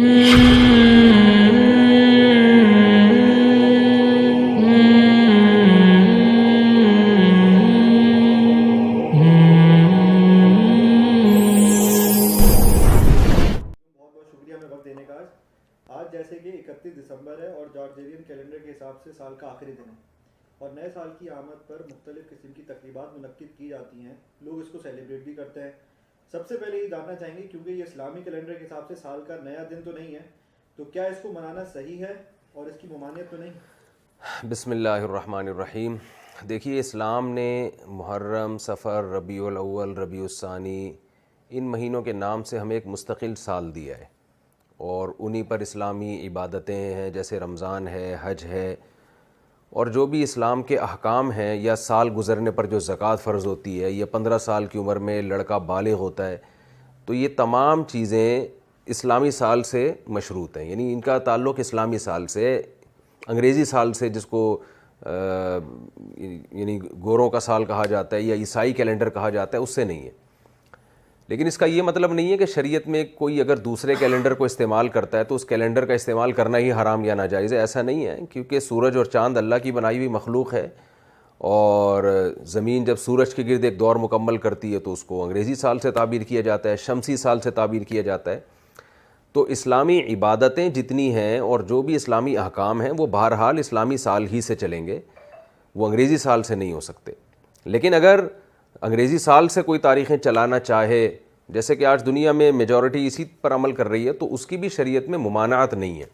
بہت شکریہ ہمیں وقت دینے کا. آج جیسے کہ 31 دسمبر ہے اور جارجیرین کیلنڈر کے حساب سے سال کا آخری دن ہے اور نئے سال کی آمد پر مختلف قسم کی تقریبات منعقد کی جاتی ہیں. لوگ اس کو سیلیبریٹ بھی کرتے ہیں. سب سے پہلے یہ جاننا چاہیں گے کیونکہ یہ اسلامی کیلنڈر کے حساب سے سال کا نیا دن تو نہیں ہے, تو کیا اس کو منانا صحیح ہے اور اس کی ممانعت تو نہیں؟ بسم اللہ الرحمن الرحیم. دیکھیے, اسلام نے محرم, صفر, ربیع الاول, ربیع الثانی ان مہینوں کے نام سے ہمیں ایک مستقل سال دیا ہے اور انہی پر اسلامی عبادتیں ہیں جیسے رمضان ہے, حج ہے اور جو بھی اسلام کے احکام ہیں, یا سال گزرنے پر جو زکوٰۃ فرض ہوتی ہے, یا 15 سال کی عمر میں لڑکا بالغ ہوتا ہے, تو یہ تمام چیزیں اسلامی سال سے مشروط ہیں. یعنی ان کا تعلق اسلامی سال سے, انگریزی سال سے جس کو یعنی گوروں کا سال کہا جاتا ہے یا عیسائی کیلنڈر کہا جاتا ہے اس سے نہیں ہے. لیکن اس کا یہ مطلب نہیں ہے کہ شریعت میں کوئی اگر دوسرے کیلنڈر کو استعمال کرتا ہے تو اس کیلنڈر کا استعمال کرنا ہی حرام یا ناجائز ہے. ایسا نہیں ہے, کیونکہ سورج اور چاند اللہ کی بنائی ہوئی مخلوق ہے اور زمین جب سورج کے گرد ایک دور مکمل کرتی ہے تو اس کو انگریزی سال سے تعبیر کیا جاتا ہے, شمسی سال سے تعبیر کیا جاتا ہے. تو اسلامی عبادتیں جتنی ہیں اور جو بھی اسلامی احکام ہیں وہ بہرحال اسلامی سال ہی سے چلیں گے, وہ انگریزی سال سے نہیں ہو سکتے. لیکن اگر انگریزی سال سے کوئی تاریخیں چلانا چاہے, جیسے کہ آج دنیا میں میجورٹی اسی پر عمل کر رہی ہے, تو اس کی بھی شریعت میں ممانعت نہیں ہے.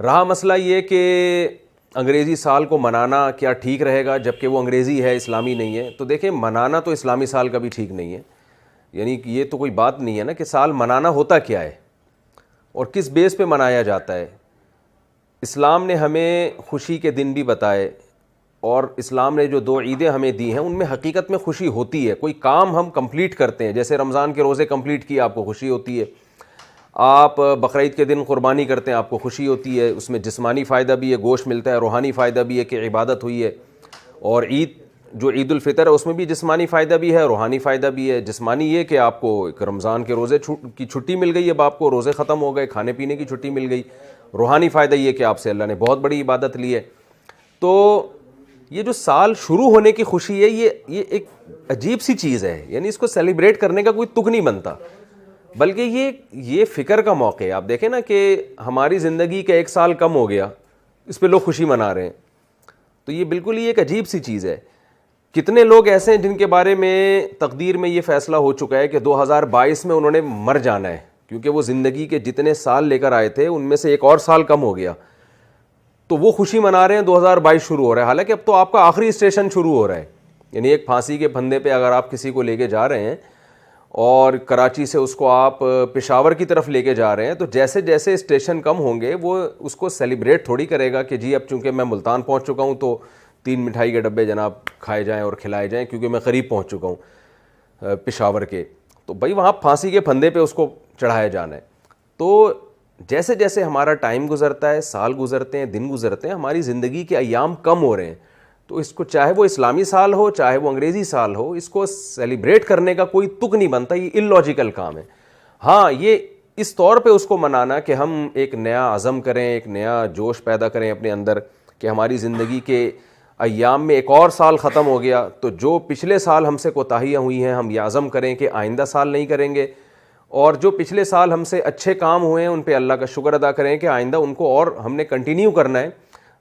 رہا مسئلہ یہ کہ انگریزی سال کو منانا کیا ٹھیک رہے گا جبکہ وہ انگریزی ہے, اسلامی نہیں ہے, تو دیکھیں منانا تو اسلامی سال کا بھی ٹھیک نہیں ہے. یعنی کہ یہ تو کوئی بات نہیں ہے نا کہ سال منانا ہوتا کیا ہے اور کس بیس پہ منایا جاتا ہے. اسلام نے ہمیں خوشی کے دن بھی بتائے اور اسلام نے جو 2 عیدیں ہمیں دی ہیں ان میں حقیقت میں خوشی ہوتی ہے. کوئی کام ہم کمپلیٹ کرتے ہیں, جیسے رمضان کے روزے کمپلیٹ کیے آپ کو خوشی ہوتی ہے, آپ بقرعید کے دن قربانی کرتے ہیں آپ کو خوشی ہوتی ہے, اس میں جسمانی فائدہ بھی ہے, گوشت ملتا ہے, روحانی فائدہ بھی ہے کہ عبادت ہوئی ہے. اور عید جو عید الفطر ہے اس میں بھی جسمانی فائدہ بھی ہے, روحانی فائدہ بھی ہے. جسمانی یہ کہ آپ کو ایک رمضان کے روزے کی چھٹی مل گئی, اب آپ کو روزے ختم ہو گئے, کھانے پینے کی چھٹی مل گئی. روحانی فائدہ یہ کہ آپ سے اللہ نے بہت بڑی عبادت لی ہے. تو یہ جو سال شروع ہونے کی خوشی ہے یہ ایک عجیب سی چیز ہے. یعنی اس کو سیلیبریٹ کرنے کا کوئی تک نہیں بنتا, بلکہ یہ فکر کا موقع ہے. آپ دیکھیں نا کہ ہماری زندگی کا 1 سال کم ہو گیا, اس پہ لوگ خوشی منا رہے ہیں, تو یہ بالکل ہی ایک عجیب سی چیز ہے. کتنے لوگ ایسے ہیں جن کے بارے میں تقدیر میں یہ فیصلہ ہو چکا ہے کہ 2022 میں انہوں نے مر جانا ہے, کیونکہ وہ زندگی کے جتنے سال لے کر آئے تھے ان میں سے 1 اور سال کم ہو گیا, تو وہ خوشی منا رہے ہیں 2022 شروع ہو رہا ہے. حالانکہ اب تو آپ کا آخری اسٹیشن شروع ہو رہا ہے. یعنی ایک پھانسی کے پھندے پہ اگر آپ کسی کو لے کے جا رہے ہیں اور کراچی سے اس کو آپ پشاور کی طرف لے کے جا رہے ہیں, تو جیسے جیسے اسٹیشن کم ہوں گے وہ اس کو سیلیبریٹ تھوڑی کرے گا کہ جی اب چونکہ میں ملتان پہنچ چکا ہوں تو 3 مٹھائی کے ڈبے جناب کھائے جائیں اور کھلائے جائیں کیونکہ میں قریب پہنچ چکا ہوں پشاور کے. تو بھائی وہاں پھانسی کے پھندے پہ اس کو چڑھایا جانا ہے. تو جیسے جیسے ہمارا ٹائم گزرتا ہے, سال گزرتے ہیں, دن گزرتے ہیں, ہماری زندگی کے ایام کم ہو رہے ہیں, تو اس کو چاہے وہ اسلامی سال ہو چاہے وہ انگریزی سال ہو, اس کو سیلیبریٹ کرنے کا کوئی تک نہیں بنتا. یہ اللاجیکل کام ہے. ہاں, یہ اس طور پہ اس کو منانا کہ ہم ایک نیا عزم کریں, ایک نیا جوش پیدا کریں اپنے اندر کہ ہماری زندگی کے ایام میں 1 اور سال ختم ہو گیا, تو جو پچھلے سال ہم سے کوتاہیاں ہوئی ہیں ہم یہ عزم کریں کہ آئندہ سال نہیں کریں گے, اور جو پچھلے سال ہم سے اچھے کام ہوئے ہیں ان پہ اللہ کا شکر ادا کریں کہ آئندہ ان کو اور ہم نے کنٹینیو کرنا ہے.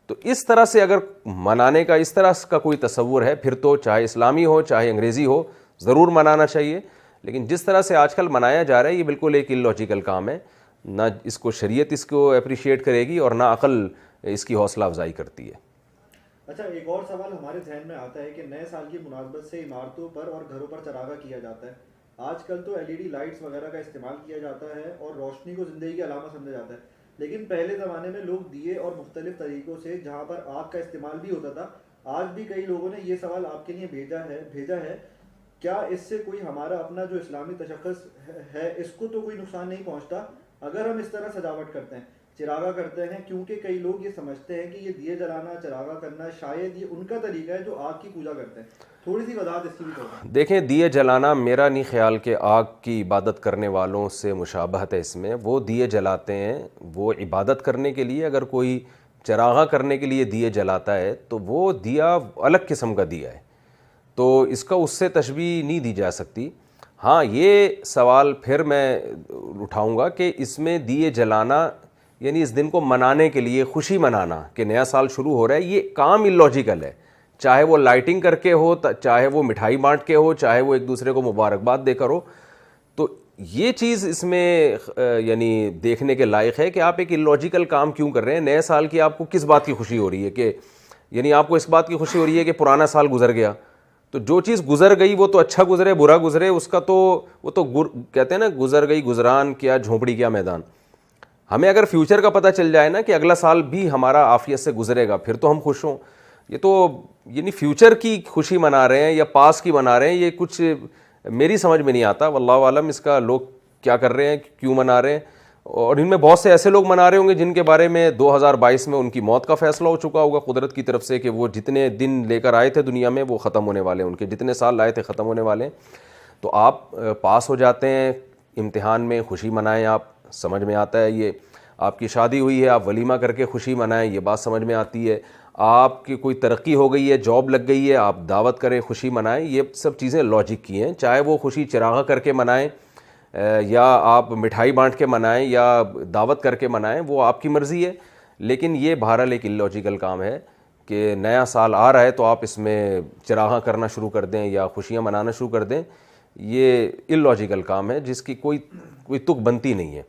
تو اس طرح سے اگر منانے کا اس طرح کا کوئی تصور ہے پھر تو چاہے اسلامی ہو چاہے انگریزی ہو ضرور منانا چاہیے. لیکن جس طرح سے آج کل منایا جا رہا ہے یہ بالکل ایک اللاجیکل کام ہے. نہ اس کو شریعت اس کو اپریشیٹ کرے گی اور نہ عقل اس کی حوصلہ افزائی کرتی ہے. اچھا, ایک اور سوال ہمارے ذہن میں آتا ہے کہ نئے سال کی مناسبت سے عمارتوں پر اور گھروں پر چراغاں کیا جاتا ہے. آج کل تو LED لائٹس وغیرہ کا استعمال کیا جاتا ہے اور روشنی کو زندگی کی علامت سمجھا جاتا ہے. لیکن پہلے زمانے میں لوگ دیے اور مختلف طریقوں سے جہاں پر آگ کا استعمال بھی ہوتا تھا. آج بھی کئی لوگوں نے یہ سوال آپ کے لیے بھیجا ہے, کیا اس سے کوئی ہمارا اپنا جو اسلامی تشخص ہے اس کو تو کوئی نقصان نہیں پہنچتا اگر ہم اس طرح سجاوٹ کرتے ہیں؟ چراغا کرتے ہیں، کیونکہ کئی لوگ یہ سمجھتے ہیں کہ یہ دیے جلانا، چراغا کرنا شاید یہ ان کا طریقہ ہے جو آگ کی پوجا کرتے ہیں. تھوڑی سی وضاحت اس کی بھی کرو. دیکھیں، دیے جلانا میرا نہیں خیال کہ آگ کی عبادت کرنے والوں سے مشابہت ہے اس میں. وہ دیے جلاتے ہیں وہ عبادت کرنے کے لیے. اگر کوئی چراغا کرنے کے لیے دیے جلاتا ہے تو وہ دیا الگ قسم کا دیا ہے، تو اس کا اس سے تشبیہ نہیں دی جا سکتی. ہاں، یہ سوال پھر میں اٹھاؤں گا کہ اس میں دیے جلانا یعنی اس دن کو منانے کے لیے، خوشی منانا کہ نیا سال شروع ہو رہا ہے، یہ کام اللاجیکل ہے. چاہے وہ لائٹنگ کر کے ہو، چاہے وہ مٹھائی بانٹ کے ہو، چاہے وہ ایک دوسرے کو مبارکباد دے کر ہو. تو یہ چیز اس میں یعنی دیکھنے کے لائق ہے کہ آپ ایک اللاجیکل کام کیوں کر رہے ہیں. نئے سال کی آپ کو کس بات کی خوشی ہو رہی ہے کہ یعنی آپ کو اس بات کی خوشی ہو رہی ہے کہ پرانا سال گزر گیا. تو جو چیز گزر گئی وہ تو اچھا گزرے برا گزرے، اس کا تو وہ تو کہتے ہیں نا، گزر گئی گزران کیا جھونپڑی کیا میدان. ہمیں اگر فیوچر کا پتہ چل جائے نا کہ اگلا سال بھی ہمارا عافیت سے گزرے گا، پھر تو ہم خوش ہوں. یہ تو یعنی فیوچر کی خوشی منا رہے ہیں یا پاس کی منا رہے ہیں، یہ کچھ میری سمجھ میں نہیں آتا. واللہ عالم اس کا لوگ کیا کر رہے ہیں، کیوں منا رہے ہیں. اور ان میں بہت سے ایسے لوگ منا رہے ہوں گے جن کے بارے میں 2022 میں ان کی موت کا فیصلہ ہو چکا ہوگا قدرت کی طرف سے کہ وہ جتنے دن لے کر آئے تھے دنیا میں وہ ختم ہونے والے ہیں، ان کے جتنے سال لائے تھے ختم ہونے والے ہیں. تو آپ پاس ہو جاتے ہیں امتحان میں، خوشی منائیں. آپ سمجھ میں آتا ہے. یہ آپ کی شادی ہوئی ہے، آپ ولیمہ کر کے خوشی منائیں، یہ بات سمجھ میں آتی ہے. آپ کی کوئی ترقی ہو گئی ہے، جاب لگ گئی ہے، آپ دعوت کریں، خوشی منائیں. یہ سب چیزیں لاجک کی ہیں. چاہے وہ خوشی چراغا کر کے منائیں یا آپ مٹھائی بانٹ کے منائیں یا دعوت کر کے منائیں، وہ آپ کی مرضی ہے. لیکن یہ بہرحال ایک اللاجیکل کام ہے کہ نیا سال آ رہا ہے تو آپ اس میں چراغاں کرنا شروع کر دیں یا خوشیاں منانا شروع کر دیں. یہ اللاجیکل کام ہے جس کی کوئی تک بنتی نہیں ہے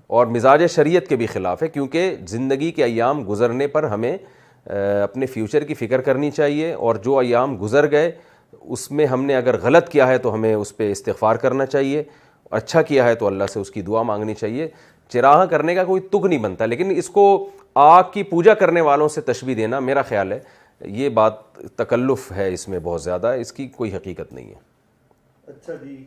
اور مزاج شریعت کے بھی خلاف ہے. کیونکہ زندگی کے ایام گزرنے پر ہمیں اپنے فیوچر کی فکر کرنی چاہیے، اور جو ایام گزر گئے اس میں ہم نے اگر غلط کیا ہے تو ہمیں اس پہ استغفار کرنا چاہیے، اچھا کیا ہے تو اللہ سے اس کی دعا مانگنی چاہیے. چراغاں کرنے کا کوئی تک نہیں بنتا. لیکن اس کو آگ کی پوجا کرنے والوں سے تشبیہ دینا میرا خیال ہے یہ بات تکلف ہے اس میں بہت زیادہ، اس کی کوئی حقیقت نہیں ہے. اچھا جی،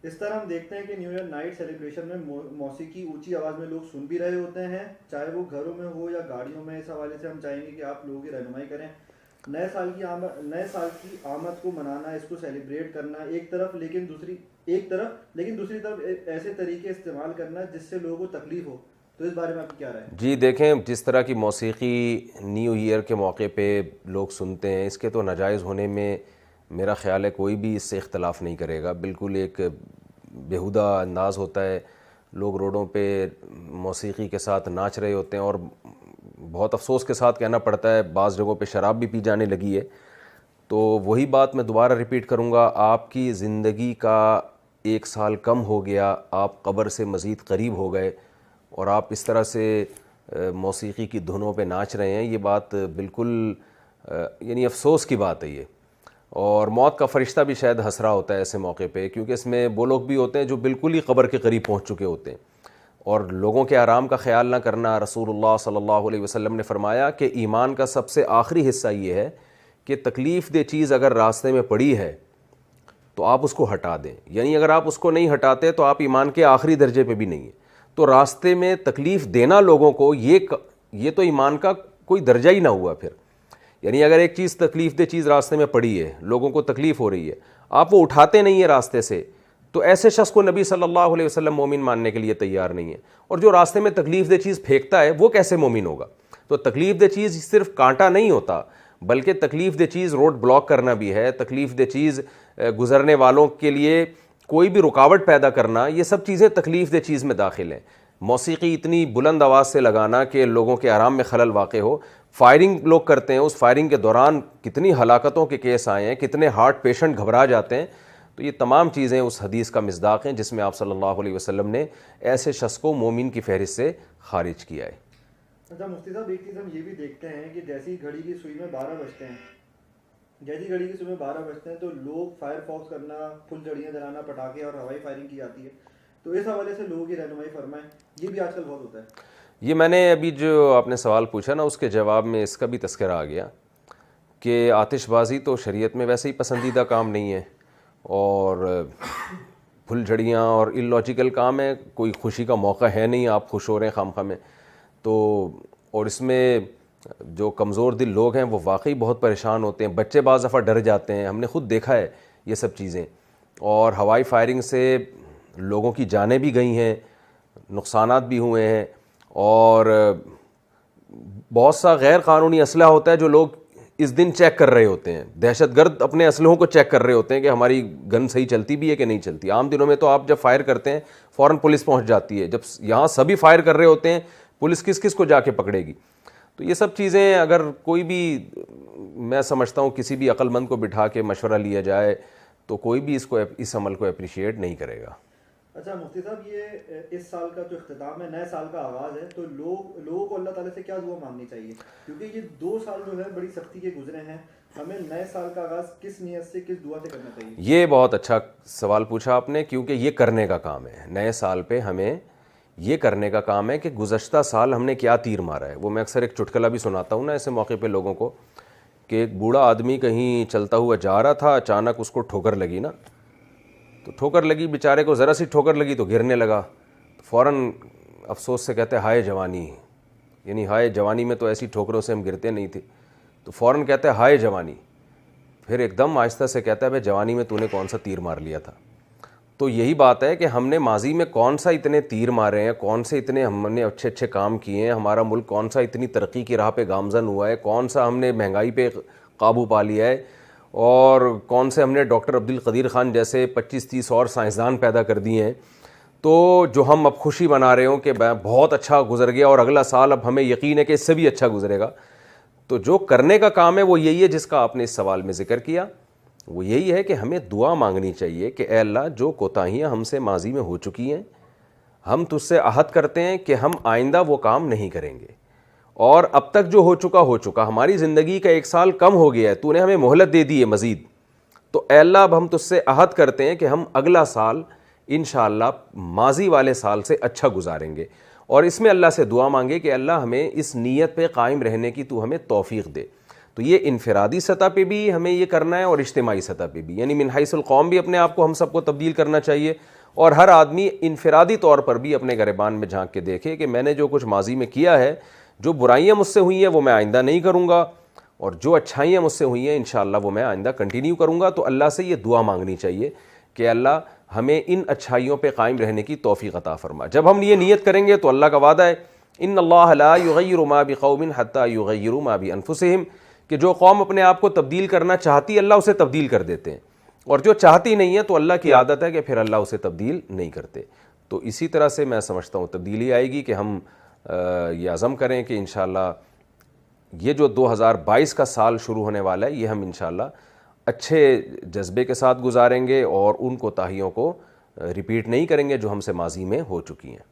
اس طرح ہم دیکھتے ہیں کہ نیو ایئر نائٹ سیلیبریشن میں موسیقی اونچی آواز میں لوگ سن بھی رہے ہوتے ہیں، چاہے وہ گھروں میں ہو یا گاڑیوں میں. اس حوالے سے ہم چاہیں گے کہ آپ لوگوں کی رہنمائی کریں. نئے سال کی آمد کو منانا، اس کو سیلیبریٹ کرنا ایک طرف، لیکن دوسری طرف ایسے طریقے استعمال کرنا جس سے لوگوں کو تکلیف ہو. تو اس بارے میں آپ کی کیا رائے ہے؟ جی دیکھیں، جس طرح کی موسیقی نیو ایئر کے موقع پہ لوگ سنتے ہیں، اس کے تو ناجائز ہونے میں میرا خیال ہے کوئی بھی اس سے اختلاف نہیں کرے گا. بالکل ایک بیہودہ انداز ہوتا ہے. لوگ روڈوں پہ موسیقی کے ساتھ ناچ رہے ہوتے ہیں، اور بہت افسوس کے ساتھ کہنا پڑتا ہے بعض جگہوں پہ شراب بھی پی جانے لگی ہے. تو وہی بات میں دوبارہ ریپیٹ کروں گا، آپ کی زندگی کا 1 سال کم ہو گیا، آپ قبر سے مزید قریب ہو گئے، اور آپ اس طرح سے موسیقی کی دھنوں پہ ناچ رہے ہیں. یہ بات بالکل یعنی افسوس کی بات ہے یہ. اور موت کا فرشتہ بھی شاید ہنس رہا ہوتا ہے ایسے موقع پہ، کیونکہ اس میں وہ لوگ بھی ہوتے ہیں جو بالکل ہی قبر کے قریب پہنچ چکے ہوتے ہیں. اور لوگوں کے آرام کا خیال نہ کرنا. رسول اللہ صلی اللہ علیہ وسلم نے فرمایا کہ ایمان کا سب سے آخری حصہ یہ ہے کہ تکلیف دہ چیز اگر راستے میں پڑی ہے تو آپ اس کو ہٹا دیں. یعنی اگر آپ اس کو نہیں ہٹاتے تو آپ ایمان کے آخری درجے پہ بھی نہیں ہیں. تو راستے میں تکلیف دینا لوگوں کو، یہ تو ایمان کا کوئی درجہ ہی نہ ہوا پھر. یعنی اگر ایک چیز تکلیف دہ چیز راستے میں پڑی ہے، لوگوں کو تکلیف ہو رہی ہے، آپ وہ اٹھاتے نہیں ہیں راستے سے، تو ایسے شخص کو نبی صلی اللہ علیہ وسلم مومن ماننے کے لیے تیار نہیں ہے. اور جو راستے میں تکلیف دہ چیز پھینکتا ہے وہ کیسے مومن ہوگا؟ تو تکلیف دہ چیز صرف کانٹا نہیں ہوتا، بلکہ تکلیف دہ چیز روڈ بلاک کرنا بھی ہے. تکلیف دہ چیز گزرنے والوں کے لیے کوئی بھی رکاوٹ پیدا کرنا، یہ سب چیزیں تکلیف دہ چیز میں داخل ہیں. موسیقی اتنی بلند آواز سے لگانا کہ لوگوں کے آرام میں خلل واقع ہو. فائرنگ لوگ کرتے ہیں، اس فائرنگ کے دوران کتنی ہلاکتوں کے کیس آئے ہیں، کتنے ہارٹ پیشنٹ گھبرا جاتے ہیں. تو یہ تمام چیزیں اس حدیث کا مصداق ہیں جس میں آپ صلی اللہ علیہ وسلم نے ایسے شخص کو مومن کی فہرست سے خارج کیا ہے. اچھا مفتی صاحب، ایک چیز ہم یہ بھی دیکھتے ہیں کہ جیسی گھڑی کی سوئی میں 12 بجتے ہیں تو لوگ فائر فوکس کرنا، پھلجھڑیاں جلانا، پٹاخے اور ہوائی فائرنگ کی جاتی ہے. تو اس حوالے سے لوگوں کی رہنمائی فرمائیں. یہ بھی آج کل بہت ہوتا ہے. یہ میں نے ابھی جو آپ نے سوال پوچھا نا، اس کے جواب میں اس کا بھی تذکرہ آ گیا کہ آتش بازی تو شریعت میں ویسے ہی پسندیدہ کام نہیں ہے، اور پھلجھڑیاں اور اللاجیکل کام ہے. کوئی خوشی کا موقع ہے نہیں، آپ خوش ہو رہے ہیں خامخواہ میں. تو اور اس میں جو کمزور دل لوگ ہیں وہ واقعی بہت پریشان ہوتے ہیں. بچے بعض دفعہ ڈر جاتے ہیں, ہم نے خود دیکھا ہے یہ سب چیزیں. اور ہوائی فائرنگ سے لوگوں کی جانیں بھی گئی ہیں, نقصانات بھی ہوئے ہیں, اور بہت سا غیر قانونی اسلحہ ہوتا ہے جو لوگ اس دن چیک کر رہے ہوتے ہیں. دہشت گرد اپنے اسلحوں کو چیک کر رہے ہوتے ہیں کہ ہماری گن صحیح چلتی بھی ہے کہ نہیں چلتی. عام دنوں میں تو آپ جب فائر کرتے ہیں فوراً پولیس پہنچ جاتی ہے, جب یہاں سبھی فائر کر رہے ہوتے ہیں پولیس کس کس کو جا کے پکڑے گی. تو یہ سب چیزیں اگر کوئی بھی, میں سمجھتا ہوں کسی بھی عقل مند کو بٹھا کے مشورہ لیا جائے تو کوئی بھی اس عمل کو اپریشیٹ نہیں کرے گا. اچھا مفتی صاحب, یہ اس سال کا جو اختتام ہے, نئے سال کا آغاز ہے, تو لوگوں کو اللہ تعالیٰ سے کیا دعا مانگنی چاہیے؟ کیونکہ یہ 2 سال جو ہے بڑی سختی کے گزرے ہیں, ہمیں نئے سال کا آغاز کس نیت سے, کس دعا سے کرنا چاہیے؟ یہ بہت اچھا سوال پوچھا آپ نے, کیونکہ یہ کرنے کا کام ہے. نئے سال پہ ہمیں یہ کرنے کا کام ہے کہ گزشتہ سال ہم نے کیا تیر مارا ہے. وہ میں اکثر ایک چٹکلا بھی سناتا ہوں نا ایسے موقع پہ لوگوں کو, کہ ایک بوڑھا آدمی کہیں چلتا ہوا جا رہا تھا, اچانک اس کو ٹھوکر لگی نا, تو ٹھوکر لگی, بیچارے کو ذرا سی ٹھوکر لگی تو گرنے لگا. فوراً افسوس سے کہتے ہیں ہائے جوانی, یعنی ہائے جوانی میں تو ایسی ٹھوکروں سے ہم گرتے نہیں تھے. تو فوراً کہتے ہیں ہائے جوانی. پھر ایک دم آہستہ سے کہتا ہے بھائی جوانی میں تو نے کون سا تیر مار لیا تھا. تو یہی بات ہے کہ ہم نے ماضی میں کون سا اتنے تیر مارے ہیں, کون سے اتنے ہم نے اچھے اچھے کام کیے ہیں, ہمارا ملک کون سا اتنی ترقی کی راہ پہ گامزن ہوا ہے, کون سا ہم نے مہنگائی پہ قابو پا لیا ہے, اور کون سے ہم نے ڈاکٹر عبدالقدیر خان جیسے 25-30 اور سائنسدان پیدا کر دیے ہیں. تو جو ہم اب خوشی منا رہے ہوں کہ بہت اچھا گزر گیا اور اگلا سال اب ہمیں یقین ہے کہ اس سے بھی اچھا گزرے گا. تو جو کرنے کا کام ہے وہ یہی ہے جس کا آپ نے اس سوال میں ذکر کیا. وہ یہی ہے کہ ہمیں دعا مانگنی چاہیے کہ اے اللہ جو کوتاہیاں ہم سے ماضی میں ہو چکی ہیں, ہم تجھ سے عہد کرتے ہیں کہ ہم آئندہ وہ کام نہیں کریں گے, اور اب تک جو ہو چکا, ہماری زندگی کا 1 سال کم ہو گیا ہے, تو نے ہمیں مہلت دے دی ہے مزید. تو اے اللہ اب ہم تجھ سے عہد کرتے ہیں کہ ہم اگلا سال انشاءاللہ ماضی والے سال سے اچھا گزاریں گے. اور اس میں اللہ سے دعا مانگے کہ اللہ ہمیں اس نیت پہ قائم رہنے کی تو ہمیں توفیق دے. تو یہ انفرادی سطح پہ بھی ہمیں یہ کرنا ہے اور اجتماعی سطح پہ بھی, یعنی من حیث القوم بھی اپنے آپ کو ہم سب کو تبدیل کرنا چاہیے, اور ہر آدمی انفرادی طور پر بھی اپنے گریبان میں جھانک کے دیکھے کہ میں نے جو کچھ ماضی میں کیا ہے, جو برائیاں مجھ سے ہوئی ہیں وہ میں آئندہ نہیں کروں گا, اور جو اچھائیاں مجھ سے ہوئی ہیں انشاءاللہ وہ میں آئندہ کنٹینیو کروں گا. تو اللہ سے یہ دعا مانگنی چاہیے کہ اللہ ہمیں ان اچھائیوں پہ قائم رہنے کی توفیق عطا فرما. جب ہم یہ نیت کریں گے تو اللہ کا وعدہ ہے ان اللہ لا یغیر ما بقوم حتی یغیروا ما بانفسہم, کہ جو قوم اپنے آپ کو تبدیل کرنا چاہتی اللہ اسے تبدیل کر دیتے ہیں, اور جو چاہتی نہیں ہے تو اللہ کی عادت ہے کہ پھر اللہ اسے تبدیل نہیں کرتے. تو اسی طرح سے میں سمجھتا ہوں تبدیلی آئے گی کہ ہم یہ عزم کریں کہ انشاءاللہ یہ جو 2022 کا سال شروع ہونے والا ہے یہ ہم انشاءاللہ اچھے جذبے کے ساتھ گزاریں گے, اور ان کوتاہیوں کو ریپیٹ نہیں کریں گے جو ہم سے ماضی میں ہو چکی ہیں.